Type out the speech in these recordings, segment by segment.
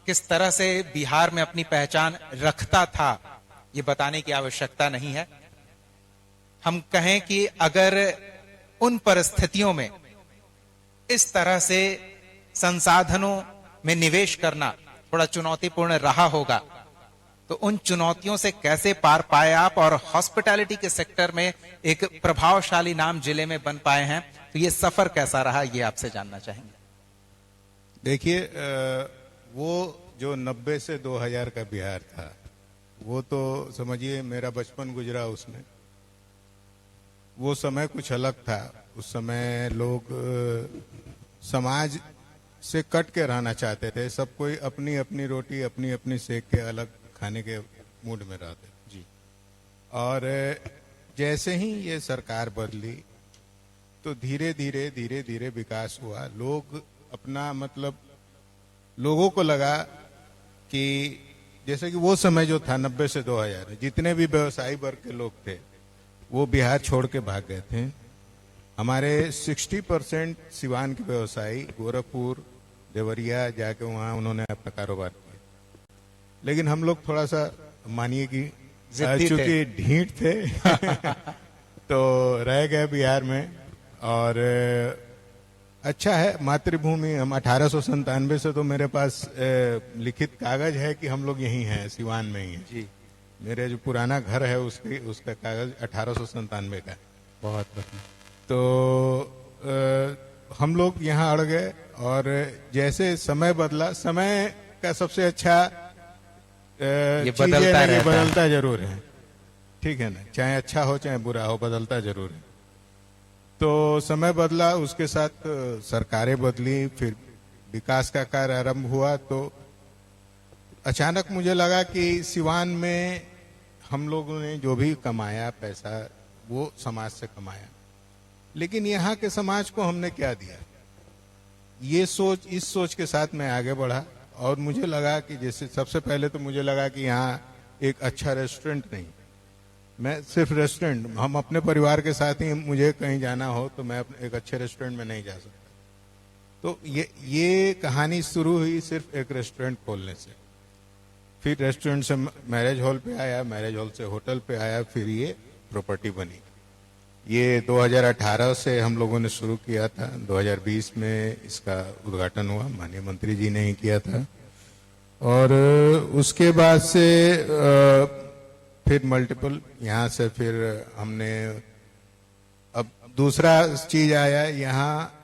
किस तरह से बिहार में अपनी पहचान रखता था, ये बताने की आवश्यकता नहीं है। हम कहें कि अगर उन परिस्थितियों में इस तरह से संसाधनों में निवेश करना थोड़ा चुनौतीपूर्ण रहा होगा, तो उन चुनौतियों से कैसे पार पाए आप, और हॉस्पिटैलिटी के सेक्टर में एक प्रभावशाली नाम जिले में बन पाए हैं, तो ये सफर कैसा रहा, ये आपसे जानना चाहेंगे। देखिए, वो जो 90 से 2000 का बिहार था, वो तो समझिए मेरा बचपन गुजरा उसमें। वो समय कुछ अलग था। उस समय लोग समाज से कट के रहना चाहते थे। सब कोई अपनी अपनी रोटी अपनी अपनी सेक के अलग खाने के मूड में रहते जी। और जैसे ही ये सरकार बदली तो धीरे धीरे विकास हुआ। लोग अपना मतलब लोगों को लगा कि जैसे कि वो समय जो था 90 से 2000, जितने भी व्यवसायी वर्ग के लोग थे वो बिहार छोड़ के भाग गए थे। हमारे 60% सिवान के व्यवसायी गोरखपुर देवरिया जाके वहाँ उन्होंने अपना कारोबार किया। लेकिन हम लोग थोड़ा सा मानिए कि चूंकि ढीठ थे तो रह गए बिहार में। और अच्छा है, मातृभूमि। हम 1897 से तो मेरे पास लिखित कागज है कि हम लोग यहीं हैं, सिवान में ही हैं जी। मेरे जो पुराना घर है उसका कागज 1897 का। बहुत तो हम लोग यहाँ अड़ गए। और जैसे समय बदला, समय का सबसे अच्छा ये चीज है कि बदलता जरूर है, ठीक है ना। चाहे अच्छा हो चाहे बुरा हो, बदलता जरूर है। तो समय बदला, उसके साथ सरकारें बदली, फिर विकास का कार्य आरंभ हुआ। तो अचानक मुझे लगा कि सिवान में हम लोगों ने जो भी कमाया पैसा वो समाज से कमाया, लेकिन यहाँ के समाज को हमने क्या दिया, इस सोच के साथ मैं आगे बढ़ा। और मुझे लगा कि जैसे सबसे पहले तो मुझे लगा कि यहाँ एक अच्छा रेस्टोरेंट नहीं, मैं सिर्फ रेस्टोरेंट, हम अपने परिवार के साथ ही मुझे कहीं जाना हो तो मैं एक अच्छे रेस्टोरेंट में नहीं जा सकता। तो ये कहानी शुरू हुई सिर्फ एक रेस्टोरेंट खोलने से। फिर रेस्टोरेंट से मैरिज हॉल पे आया, मैरिज हॉल से होटल पे आया, फिर ये प्रॉपर्टी बनी। ये 2018 से हम लोगों ने शुरू किया था। 2020 में इसका उद्घाटन हुआ, माननीय मंत्री जी ने ही किया था। और उसके बाद से फिर मल्टीपल, यहाँ से फिर हमने, अब दूसरा चीज आया, यहाँ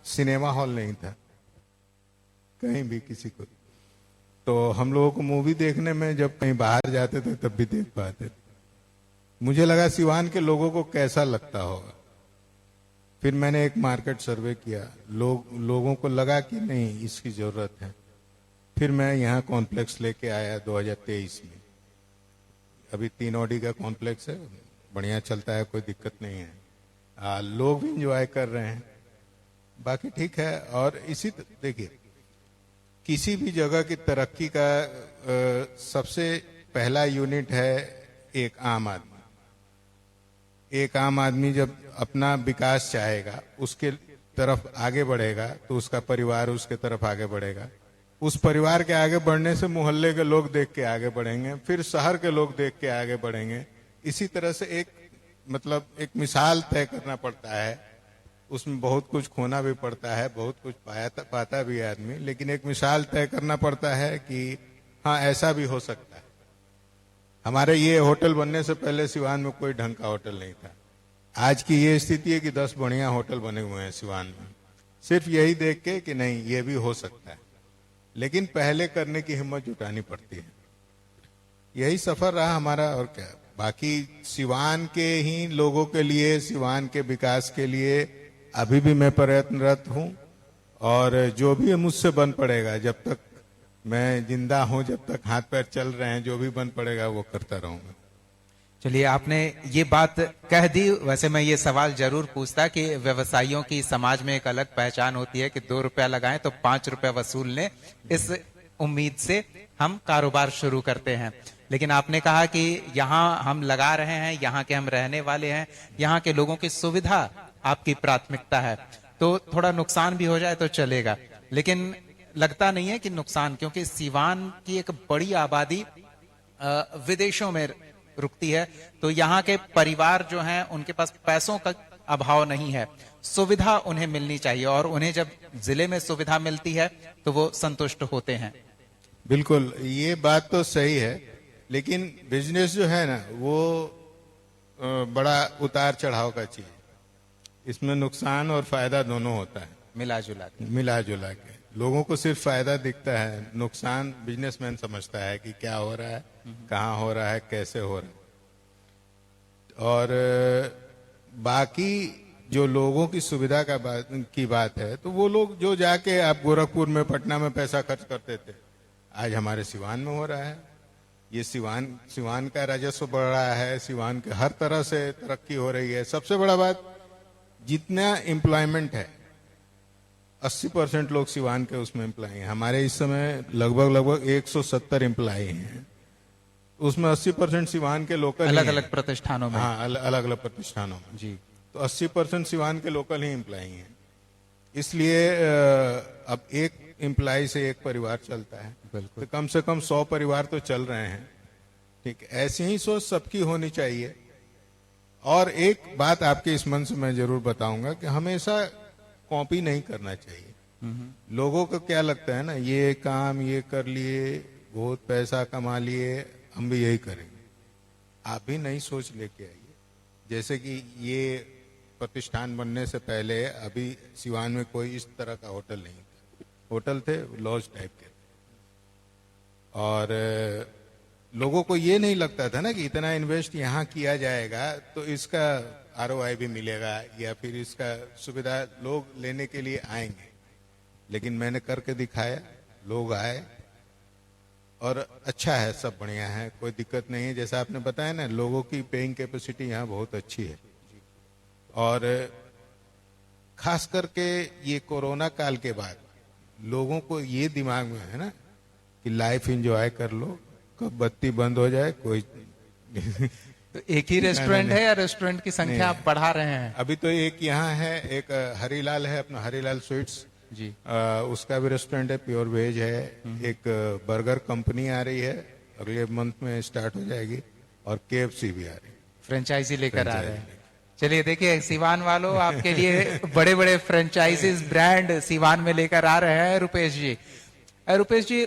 सिनेमा हॉल नहीं था कहीं भी किसी को। तो हम लोगों को मूवी देखने में जब कहीं बाहर जाते थे तब भी देख पाते थे। मुझे लगा सिवान के लोगों को कैसा लगता होगा। फिर मैंने एक मार्केट सर्वे किया, लोगों को लगा कि नहीं इसकी जरूरत है। फिर मैं यहाँ कॉम्प्लेक्स लेके आया 2023 में। अभी 3 ऑडी का कॉम्प्लेक्स है, बढ़िया चलता है, कोई दिक्कत नहीं है। लोग भी इंजॉय कर रहे हैं, बाकी ठीक है। और इसी देखिए, किसी भी जगह की तरक्की का सबसे पहला यूनिट है एक आम आदमी। एक आम आदमी जब अपना विकास चाहेगा, उसके तरफ आगे बढ़ेगा, तो उसका परिवार उसके तरफ आगे बढ़ेगा। उस परिवार के आगे बढ़ने से मोहल्ले के लोग देख के आगे बढ़ेंगे, फिर शहर के लोग देख के आगे बढ़ेंगे। इसी तरह से एक मिसाल तय करना पड़ता है। उसमें बहुत कुछ खोना भी पड़ता है, बहुत कुछ पाता भी है आदमी, लेकिन एक मिसाल तय करना पड़ता है कि हाँ ऐसा भी हो सकता है। हमारे ये होटल बनने से पहले सिवान में कोई ढंग का होटल नहीं था। आज की ये स्थिति है कि 10 बढ़िया होटल बने हुए हैं सिवान में, सिर्फ यही देख के कि नहीं ये भी हो सकता है। लेकिन पहले करने की हिम्मत जुटानी पड़ती है। यही सफर रहा हमारा। और क्या, बाकी सिवान के ही लोगों के लिए, सिवान के विकास के लिए अभी भी मैं प्रयत्नरत हूं। और जो भी मुझसे बन पड़ेगा, जब तक मैं जिंदा हूं, जब तक हाथ पैर चल रहे हैं, जो भी बन पड़ेगा वो करता रहूंगा। चलिए, आपने ये बात कह दी। वैसे मैं ये सवाल जरूर पूछता कि व्यवसायियों की समाज में एक अलग पहचान होती है कि 2 रुपया लगाएं तो 5 रुपया वसूल लें, इस उम्मीद से हम कारोबार शुरू करते हैं। लेकिन आपने कहा कि यहाँ हम लगा रहे हैं, यहाँ के हम रहने वाले हैं, यहाँ के लोगों की सुविधा आपकी प्राथमिकता है, तो थोड़ा नुकसान भी हो जाए तो चलेगा। लेकिन लगता नहीं है कि नुकसान, क्योंकि सीवान की एक बड़ी आबादी विदेशों में रुकती है, तो यहाँ के परिवार जो हैं उनके पास पैसों का अभाव नहीं है, सुविधा उन्हें मिलनी चाहिए, और उन्हें जब जिले में सुविधा मिलती है तो वो संतुष्ट होते हैं। बिल्कुल, ये बात तो सही है, लेकिन बिजनेस जो है ना वो बड़ा उतार चढ़ाव का चीज है। इसमें नुकसान और फायदा दोनों होता है, मिला जुला के। मिला जुला के। लोगों को सिर्फ फायदा दिखता है, नुकसान बिजनेसमैन समझता है कि क्या हो रहा है, कहाँ हो रहा है, कैसे हो रहा है। और बाकी जो लोगों की सुविधा की बात है, तो वो लोग जो जाके आप गोरखपुर में, पटना में पैसा खर्च करते थे, आज हमारे सिवान में हो रहा है। ये सिवान का राजस्व बढ़ रहा है, सिवान के हर तरह से तरक्की हो रही है। सबसे बड़ा बात, जितना एम्प्लॉयमेंट है 80% लोग सिवान के उसमें एम्प्लॉय हैं। हमारे इस समय लगभग 170 एम्प्लॉय हैं, उसमें 80% सिवान के लोकल, अलग अलग प्रतिष्ठानों में। हाँ, अलग अलग प्रतिष्ठानों में जी। तो 80% सिवान के लोकल ही एम्प्लॉय हैं। इसलिए अब एक एम्प्लॉय से एक परिवार चलता है, बिल्कुल। तो कम से कम 100 परिवार तो चल रहे हैं। ठीक, ऐसी ही सोच सबकी होनी चाहिए। और एक बात आपके इस मन से मैं जरूर बताऊंगा कि हमेशा कॉपी नहीं करना चाहिए। लोगों को क्या लगता है ना, ये काम ये कर लिए, बहुत पैसा कमा लिए, हम भी यही करेंगे। आप भी नई सोच लेके आइए। जैसे कि ये प्रतिष्ठान बनने से पहले अभी सिवान में कोई इस तरह का होटल नहीं था। होटल थे लॉज टाइप के, और लोगों को ये नहीं लगता था ना कि इतना इन्वेस्ट यहाँ किया जाएगा तो इसका ROI भी मिलेगा, या फिर इसका सुविधा लोग लेने के लिए आएंगे। लेकिन मैंने करके दिखाया, लोग आए, और अच्छा है, सब बढ़िया है, कोई दिक्कत नहीं है। जैसा आपने बताया ना, लोगों की पेइंग कैपेसिटी यहाँ बहुत अच्छी है। और खास करके ये कोरोना काल के बाद लोगों को ये दिमाग में है ना कि लाइफ एंजॉय कर लो, कब बत्ती बंद हो जाए कोई तो एक ही रेस्टोरेंट है या रेस्टोरेंट की संख्या आप बढ़ा रहे हैं? अभी तो एक यहाँ है, एक हरीलाल है, अपना हरीलाल स्वीट्स जी। उसका भी रेस्टोरेंट है, प्योर वेज है। एक बर्गर कंपनी आ रही है, अगले मंथ में स्टार्ट हो जाएगी, और KFC भी आ रही है, फ्रेंचाइजी लेकर आ रहे हैं। चलिए देखिए, सिवान वालों, आपके लिए बड़े बड़े फ्रेंचाइजीज ब्रांड सिवान में लेकर आ रहे हैं रुपेश जी। रुपेश जी,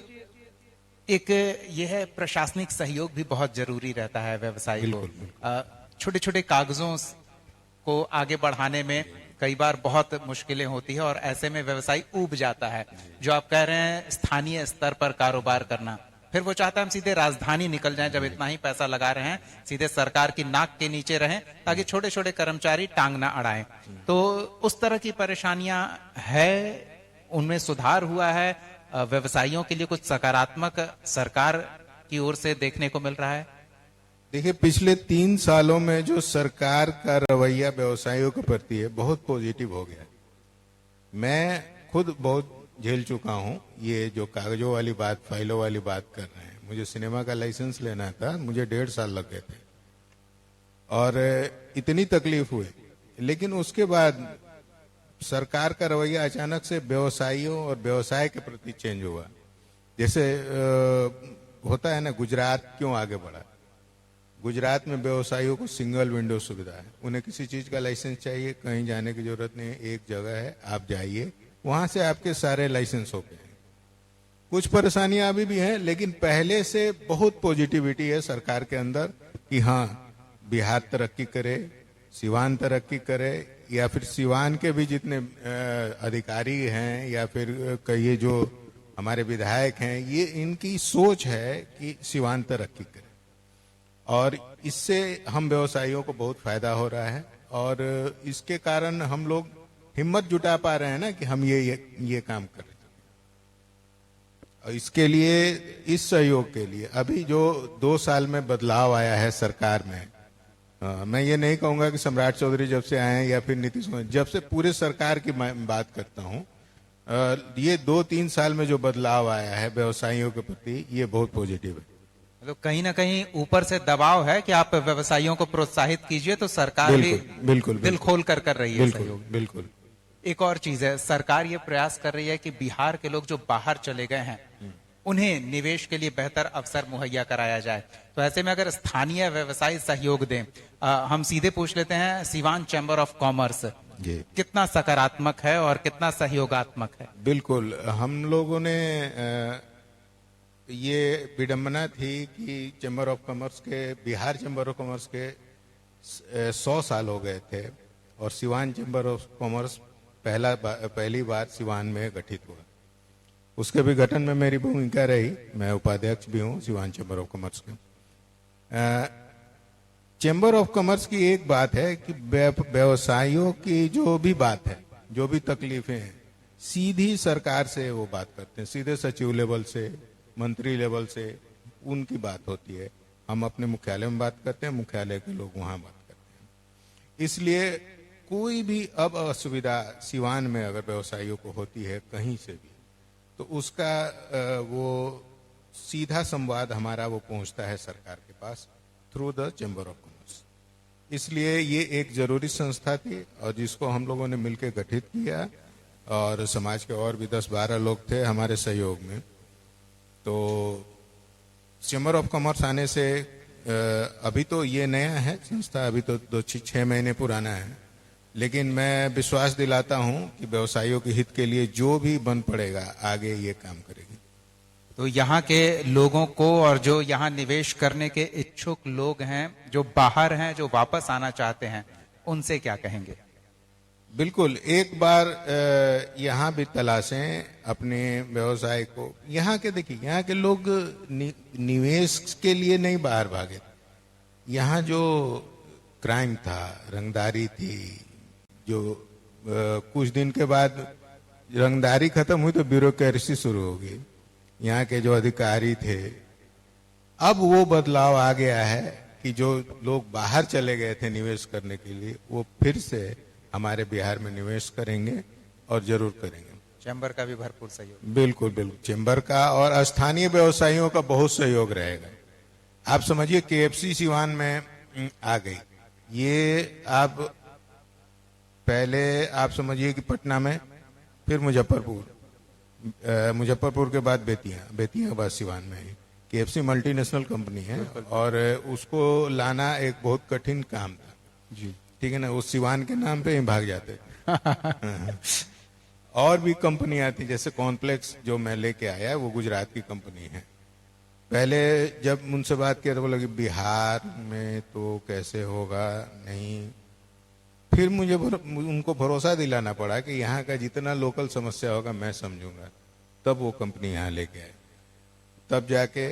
एक यह है, प्रशासनिक सहयोग भी बहुत जरूरी रहता है व्यवसायी को। छोटे छोटे कागजों को आगे बढ़ाने में कई बार बहुत मुश्किलें होती है, और ऐसे में व्यवसायी ऊब जाता है। जो आप कह रहे हैं स्थानीय स्तर पर कारोबार करना, फिर वो चाहता है हम सीधे राजधानी निकल जाएं, जब इतना ही पैसा लगा रहे हैं सीधे सरकार की नाक के नीचे रहें, ताकि छोटे छोटे कर्मचारी टांग ना अड़ाएं। तो उस तरह की परेशानियां है, उनमें सुधार हुआ है? व्यवसायियों के लिए कुछ सकारात्मक सरकार की ओर से देखने को मिल रहा है? देखिए, पिछले 3 सालों में जो सरकार का रवैया व्यवसायियों के प्रति है, बहुत पॉजिटिव हो गया। मैं खुद बहुत झेल चुका हूं ये जो कागजों वाली बात, फाइलों वाली बात कर रहे हैं। मुझे सिनेमा का लाइसेंस लेना था, मुझे 1.5 साल लग गए थे, और इतनी तकलीफ हुई। लेकिन उसके बाद सरकार का रवैया अचानक से व्यवसायियों और व्यवसाय के प्रति चेंज हुआ। जैसे होता है ना, गुजरात क्यों आगे बढ़ा? गुजरात में व्यवसायियों को सिंगल विंडो सुविधा है, उन्हें किसी चीज का लाइसेंस चाहिए, कहीं जाने की जरूरत नहीं है, एक जगह है, आप जाइए, वहां से आपके सारे लाइसेंस हो गए। कुछ परेशानियां अभी भी हैं, लेकिन पहले से बहुत पॉजिटिविटी है सरकार के अंदर कि हाँ, बिहार तरक्की करे, सिवान तरक्की करे, या फिर सिवान के भी जितने अधिकारी हैं, या फिर कहिए जो हमारे विधायक हैं, ये इनकी सोच है कि सिवान तरक्की करे। और इससे हम व्यवसायियों को बहुत फायदा हो रहा है, और इसके कारण हम लोग हिम्मत जुटा पा रहे हैं ना कि हम ये काम करें। और इसके लिए, इस सहयोग के लिए अभी जो 2 साल में बदलाव आया है सरकार में, मैं ये नहीं कहूंगा कि सम्राट चौधरी जब से आए हैं या फिर नीतीश कुमार, जब से पूरे सरकार की मैं बात करता हूं, ये 2-3 साल में जो बदलाव आया है व्यवसायियों के प्रति, ये बहुत पॉजिटिव है। तो कहीं ना कहीं ऊपर से दबाव है कि आप व्यवसायियों को प्रोत्साहित कीजिए, तो सरकार भी बिल्कुल दिल खोल कर रही है बिल्कुल सहयोग। बिल्कुल। एक और चीज है, सरकार ये प्रयास कर रही है कि बिहार के लोग जो बाहर चले गए हैं उन्हें निवेश के लिए बेहतर अवसर मुहैया कराया जाए। तो ऐसे में अगर स्थानीय व्यवसायी सहयोग दें, हम सीधे पूछ लेते हैं, सिवान चैम्बर ऑफ कॉमर्स जी कितना सकारात्मक है और कितना सहयोगात्मक है? बिल्कुल। हम लोगों ने ये विडंबना थी कि चैम्बर ऑफ कॉमर्स के, बिहार चैम्बर ऑफ कॉमर्स के 100 साल हो गए थे और सिवान चैम्बर ऑफ कॉमर्स पहली बार सिवान में गठित हुआ। उसके भी गठन में मेरी भूमिका रही, मैं उपाध्यक्ष भी हूँ सिवान चैम्बर ऑफ कॉमर्स के। चैम्बर ऑफ कॉमर्स की एक बात है कि व्यवसायियों की जो भी बात है, जो भी तकलीफें हैं, सीधी सरकार से वो बात करते हैं, सीधे सचिव लेवल से, मंत्री लेवल से उनकी बात होती है। हम अपने मुख्यालय में बात करते हैं, मुख्यालय के लोग वहां बात करते हैं। इसलिए कोई भी अब असुविधा सिवान में अगर व्यवसायियों को होती है कहीं से भी, तो उसका वो सीधा संवाद हमारा वो पहुंचता है सरकार के pass through the chamber of commerce. इसलिए ये एक जरूरी संस्था थी और जिसको हम लोगों ने मिलकर गठित किया और समाज के और भी 10-12 लोग थे हमारे सहयोग में। तो चैम्बर ऑफ कॉमर्स आने से अभी तो ये नया है संस्था, अभी तो 2-6 महीने पुराना है, लेकिन मैं विश्वास दिलाता हूं कि व्यवसायियों के हित के लिए जो भी बन पड़ेगा आगे ये काम करेगी। तो यहाँ के लोगों को और जो यहाँ निवेश करने के इच्छुक लोग हैं, जो बाहर हैं, जो वापस आना चाहते हैं, उनसे क्या कहेंगे? बिल्कुल, एक बार यहाँ भी तलाशें अपने व्यवसाय को। यहाँ के देखिए, यहाँ के लोग निवेश के लिए नहीं बाहर भागे। यहाँ जो क्राइम था, रंगदारी थी, जो कुछ दिन के बाद रंगदारी खत्म हुई तो ब्यूरोक्रेसी शुरू हो गई। यहाँ के जो अधिकारी थे, अब वो बदलाव आ गया है कि जो लोग बाहर चले गए थे निवेश करने के लिए, वो फिर से हमारे बिहार में निवेश करेंगे और जरूर करेंगे। चैम्बर का भी भरपूर सहयोग। बिल्कुल बिल्कुल, चैम्बर का और स्थानीय व्यवसायियों का बहुत सहयोग रहेगा। आप समझिए KFC सिवान में आ गई, ये आप पहले आप समझिए कि पटना में, फिर मुजफ्फरपुर के बाद बेतिया के बाद सिवान में है। KFC मल्टीनेशनल कंपनी है और उसको लाना एक बहुत कठिन काम था जी, ठीक है ना। उस सिवान के नाम पे ही भाग जाते और भी कंपनियां थी, जैसे कॉम्प्लेक्स जो मैं लेके आया वो गुजरात की कंपनी है। पहले जब उनसे बात किया तो बोला कि बिहार में तो कैसे होगा, नहीं। फिर मुझे उनको भरोसा दिलाना पड़ा कि यहाँ का जितना लोकल समस्या होगा मैं समझूंगा, तब वो कंपनी यहाँ लेके आए। तब जाके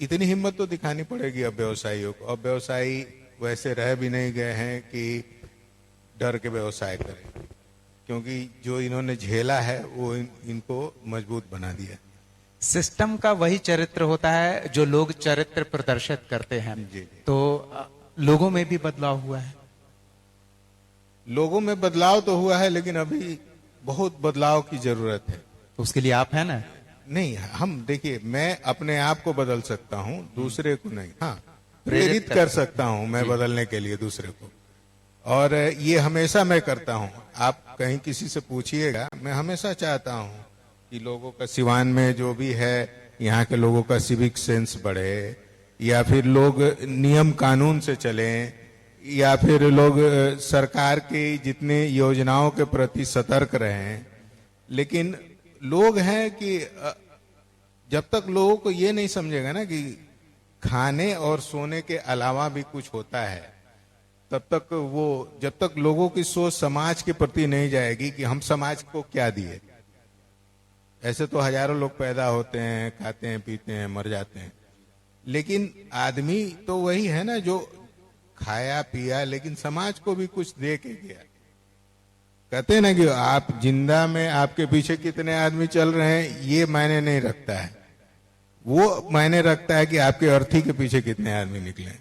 इतनी हिम्मत तो दिखानी पड़ेगी अब व्यवसायियों को। अब व्यवसायी वैसे रह भी नहीं गए हैं कि डर के व्यवसाय करें, क्योंकि जो इन्होंने झेला है वो इनको मजबूत बना दिया। सिस्टम का वही चरित्र होता है जो लोग चरित्र प्रदर्शित करते हैं। जी। तो लोगों में भी बदलाव हुआ है। लोगों में बदलाव तो हुआ है, लेकिन अभी बहुत बदलाव की जरूरत है। तो उसके लिए आप हैं ना? नहीं, हम देखिए, मैं अपने आप को बदल सकता हूँ, दूसरे को नहीं। हाँ, प्रेरित कर सकता हूँ मैं बदलने के लिए दूसरे को, और ये हमेशा मैं करता हूँ। आप कहीं किसी से पूछिएगा, मैं हमेशा चाहता हूँ कि लोगों का, सिवान में जो भी है, यहाँ के लोगों का सिविक सेंस बढ़े, या फिर लोग नियम कानून से चलें, या फिर लोग सरकार की जितनी योजनाओं के प्रति सतर्क रहें। लेकिन लोग हैं कि जब तक लोगों को ये नहीं समझेगा ना कि खाने और सोने के अलावा भी कुछ होता है, तब तक वो, जब तक लोगों की सोच समाज के प्रति नहीं जाएगी कि हम समाज को क्या दिए। ऐसे तो हजारों लोग पैदा होते हैं, खाते हैं, पीते हैं, मर जाते हैं, लेकिन आदमी तो वही है ना जो खाया पिया लेकिन समाज को भी कुछ दे के गया। कहते हैं ना कि आप जिंदा में आपके पीछे कितने आदमी चल रहे हैं ये मायने नहीं रखता है, वो मायने रखता है कि आपके अर्थी के पीछे कितने आदमी निकले।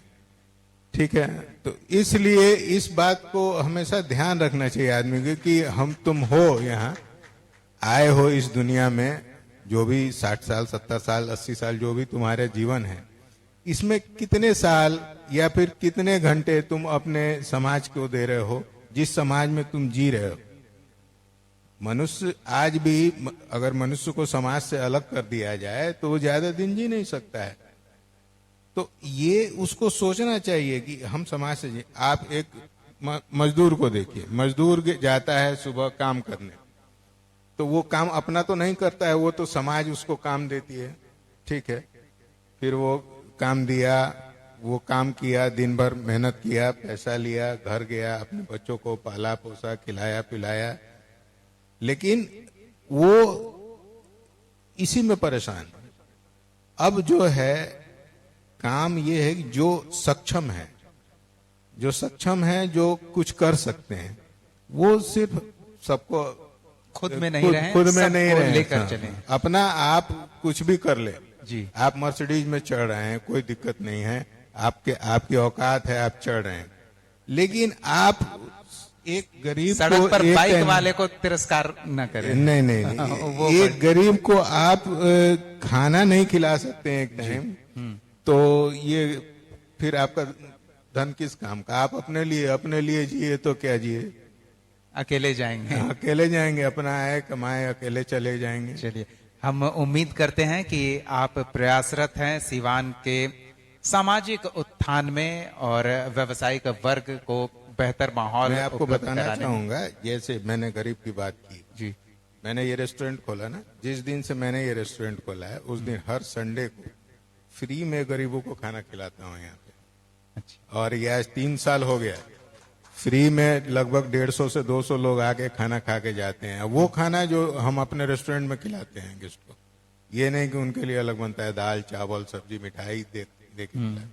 ठीक है, तो इसलिए इस बात को हमेशा ध्यान रखना चाहिए आदमी को कि हम तुम हो, यहाँ आए हो इस दुनिया में, जो भी 60 साल 70 साल 80 साल जो भी तुम्हारे जीवन है, इसमें कितने साल या फिर कितने घंटे तुम अपने समाज को दे रहे हो, जिस समाज में तुम जी रहे हो। मनुष्य आज भी अगर मनुष्य को समाज से अलग कर दिया जाए तो वो ज्यादा दिन जी नहीं सकता है। तो ये उसको सोचना चाहिए कि हम समाज से आप एक मजदूर को देखिए, मजदूर जाता है सुबह काम करने, तो वो काम अपना तो नहीं करता है, वो तो समाज उसको काम देती है, ठीक है। फिर वो काम दिया, वो काम किया, दिन भर मेहनत किया, पैसा लिया, घर गया, अपने बच्चों को पाला पोसा, खिलाया पिलाया, लेकिन वो इसी में परेशान। अब जो है काम ये है कि जो सक्षम है, जो सक्षम है, जो कुछ कर सकते हैं, वो सिर्फ सबको खुद में नहीं रहे, खुद में नहीं रहे, लेकर चले, अपना आप कुछ भी कर ले जी। आप मर्सिडीज में चढ़ रहे हैं, कोई दिक्कत नहीं है, आपकी औकात है, आप चढ़ रहे हैं, लेकिन आप एक गरीब सड़क को पर एक बाइक टाइम- वाले को तिरस्कार न करें। नहीं नहीं, नहीं। वो एक गरीब को आप खाना नहीं खिला सकते हैं एक टाइम, तो ये फिर आपका धन किस काम का? आप अपने लिए जिए तो क्या जिए, अकेले जाएंगे। अकेले जाएंगे, अपना आए कमाए अकेले चले जाएंगे। चलिए, हम उम्मीद करते हैं कि आप प्रयासरत हैं सिवान के सामाजिक उत्थान में और व्यावसायिक वर्ग को बेहतर माहौल मैं आपको उपलब्ध बताना कराने में। चाहूंगा, जैसे मैंने गरीब की बात की, जी मैंने ये रेस्टोरेंट खोला ना, जिस दिन से मैंने ये रेस्टोरेंट खोला है उस दिन हर संडे को फ्री में गरीबों को खाना खिलाता हूँ यहाँ पे। अच्छा, और ये आज 3 साल हो गया, फ्री में लगभग 150 से 200 लोग आके खाना खा के जाते हैं। वो खाना जो हम अपने रेस्टोरेंट में खिलाते हैं गेस्ट को, ये नहीं कि उनके लिए अलग बनता है, दाल चावल सब्जी मिठाई दे के खिलाते हैं।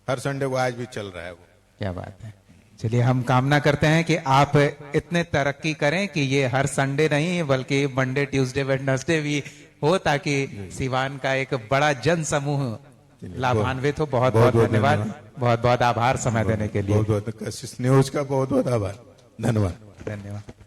हर संडे को आज भी चल रहा है वो। क्या बात है। चलिए, हम कामना करते हैं कि आप इतने तरक्की करें कि ये हर संडे नहीं बल्कि मंडे ट्यूसडे वेडनेसडे भी हो, ताकि सिवान का एक बड़ा जन समूह लाभान्वित हो। बहुत बहुत धन्यवाद, बहुत बहुत आभार समय देने के लिए। बहुत बहुत कशिश न्यूज का बहुत बहुत आभार, धन्यवाद। धन्यवाद।